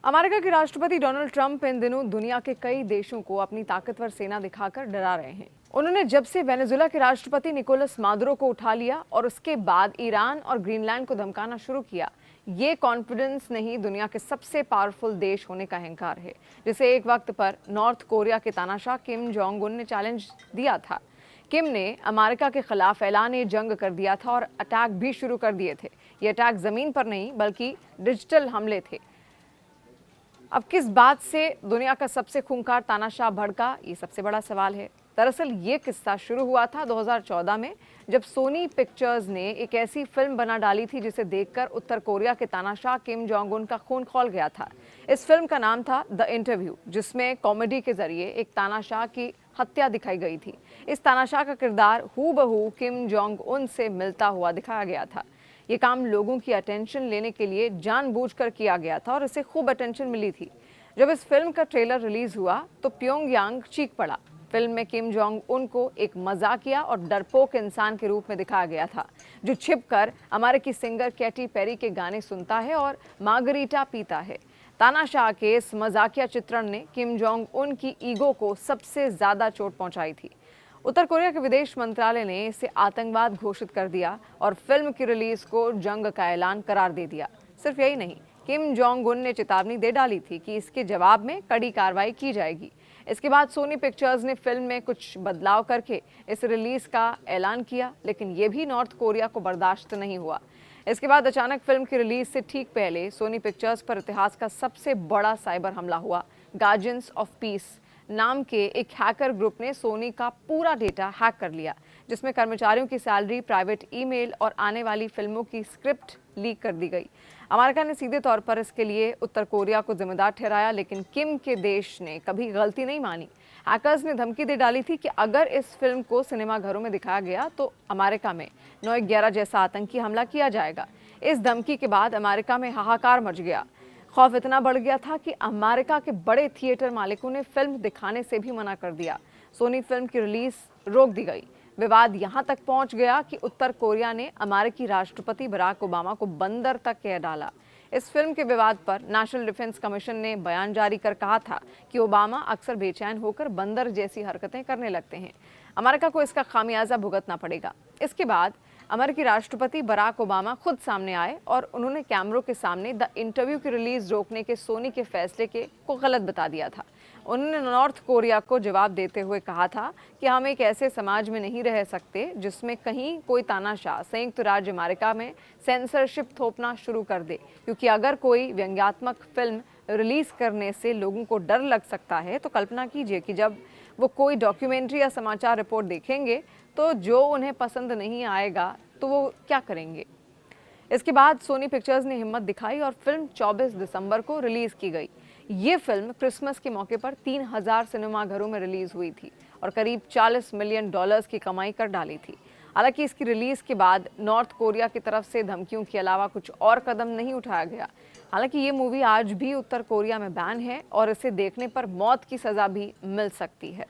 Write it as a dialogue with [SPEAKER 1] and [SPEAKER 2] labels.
[SPEAKER 1] America के राष्ट्रपति Donald Trump इन दिनों दुनिया के कई देशों को अपनी ताकतवर सेना दिखाकर डरा रहे हैं। उन्होंने जब से वेनेजुएला के राष्ट्रपति निकोलस मादुरो को उठा लिया और उसके बाद ईरान और ग्रीनलैंड को धमकाना शुरू किया, ये कॉन्फिडेंस नहीं, दुनिया के सबसे पावरफुल देश होने का अहंकार है, जिसे एक वक्त पर नॉर्थ कोरिया के तानाशाह किम जोंग उन ने चैलेंज दिया था। किम ने अमेरिका के खिलाफ ऐलान जंग कर दिया था और अटैक भी शुरू कर दिए थे। ये अटैक जमीन पर नहीं बल्कि डिजिटल हमले थे। अब किस बात से दुनिया का सबसे खूंखार तानाशाह भड़का, ये सबसे बड़ा सवाल है। दरअसल ये किस्सा शुरू हुआ था 2014 में, जब सोनी पिक्चर्स ने एक ऐसी फिल्म बना डाली थी जिसे देखकर उत्तर कोरिया के तानाशाह किम जोंग उन का खून खौल गया था। इस फिल्म का नाम था द इंटरव्यू, जिसमें कॉमेडी के जरिए एक तानाशाह की हत्या दिखाई गई थी। इस तानाशाह का किरदार हूबहू किम जोंग उन से मिलता हुआ दिखाया गया था। ये काम लोगों की अटेंशन लेने के लिए जानबूझकर किया गया था और इसे खूब अटेंशन मिली थी। जब इस फिल्म का ट्रेलर रिलीज हुआ तो प्योंगयांग चीख पड़ा। फिल्म में किम जोंग उन को एक मजाकिया और डरपोक इंसान के रूप में दिखाया गया था, जो छिपकर अमेरिकी सिंगर कैटी पेरी के गाने सुनता है और मार्गरीटा पीता है। तानाशाह के इस मजाकिया चित्रण ने किम जोंग उन की ईगो को सबसे ज्यादा चोट पहुंचाई थी। उत्तर कोरिया के विदेश मंत्रालय ने इसे आतंकवाद घोषित कर दिया और फिल्म की रिलीज को जंग का ऐलान करार दे दिया। सिर्फ यही नहीं, किम जोंग उन ने चेतावनी दे डाली थी कि इसके जवाब में कड़ी कार्रवाई की जाएगी। इसके बाद सोनी पिक्चर्स ने फिल्म में कुछ बदलाव करके इस रिलीज का ऐलान किया, लेकिन ये भी नॉर्थ कोरिया को बर्दाश्त नहीं हुआ। इसके बाद अचानक फिल्म की रिलीज से ठीक पहले सोनी पिक्चर्स पर इतिहास का सबसे बड़ा साइबर हमला हुआ। गार्जियंस ऑफ पीस नाम के एक हैकर ग्रुप ने सोनी का पूरा डेटा हैक कर लिया, जिसमें कर्मचारियों की सैलरी, प्राइवेट ईमेल और आने वाली फिल्मों की स्क्रिप्ट लीक कर दी गई। अमेरिका ने सीधे तौर पर इसके लिए उत्तर कोरिया को जिम्मेदार ठहराया, लेकिन किम के देश ने कभी गलती नहीं मानी। हैकर्स ने धमकी दे डाली थी कि अगर इस फिल्म को सिनेमाघरों में दिखाया गया तो अमेरिका में 9/11 जैसा आतंकी हमला किया जाएगा। इस धमकी के बाद अमेरिका में हाहाकार मच गया। खौफ इतना बढ़ गया था कि अमेरिका के बड़े थिएटर मालिकों ने फिल्म दिखाने से भी मना कर दिया। सोनी फिल्म की रिलीज रोक दी गई। विवाद यहां तक पहुंच गया कि उत्तर कोरिया ने अमेरिकी राष्ट्रपति बराक ओबामा को बंदर तक कह डाला। इस फिल्म के विवाद पर नेशनल डिफेंस कमीशन ने बयान जारी कर कहा था कि ओबामा अक्सर बेचैन होकर बंदर जैसी हरकतें करने लगते हैं। अमेरिका को इसका खामियाजा भुगतना पड़ेगा। इसके बाद अमेरिकी राष्ट्रपति बराक ओबामा खुद सामने आए और उन्होंने कैमरों के सामने द इंटरव्यू की रिलीज रोकने के सोनी के फैसले को गलत बता दिया था। उन्होंने नॉर्थ कोरिया को जवाब देते हुए कहा था कि हम एक ऐसे समाज में नहीं रह सकते जिसमें कहीं कोई तानाशाह संयुक्त राज्य अमेरिका में सेंसरशिप थोपना शुरू कर दे, क्योंकि अगर कोई व्यंग्यात्मक फिल्म रिलीज करने से लोगों को डर लग सकता है तो कल्पना कीजिए कि जब वो कोई डॉक्यूमेंट्री या समाचार रिपोर्ट देखेंगे तो जो उन्हें पसंद नहीं आएगा तो वो क्या करेंगे। इसके बाद सोनी पिक्चर्स ने हिम्मत दिखाई और फिल्म 24 दिसंबर को रिलीज की गई। ये फिल्म क्रिसमस के मौके पर 3000 सिनेमाघरों में रिलीज हुई थी और करीब $40 मिलियन की कमाई कर डाली थी। हालांकि इसकी रिलीज के बाद नॉर्थ कोरिया की तरफ से धमकियों के अलावा कुछ और कदम नहीं उठाया गया। हालांकि ये मूवी आज भी उत्तर कोरिया में बैन है और इसे देखने पर मौत की सजा भी मिल सकती है।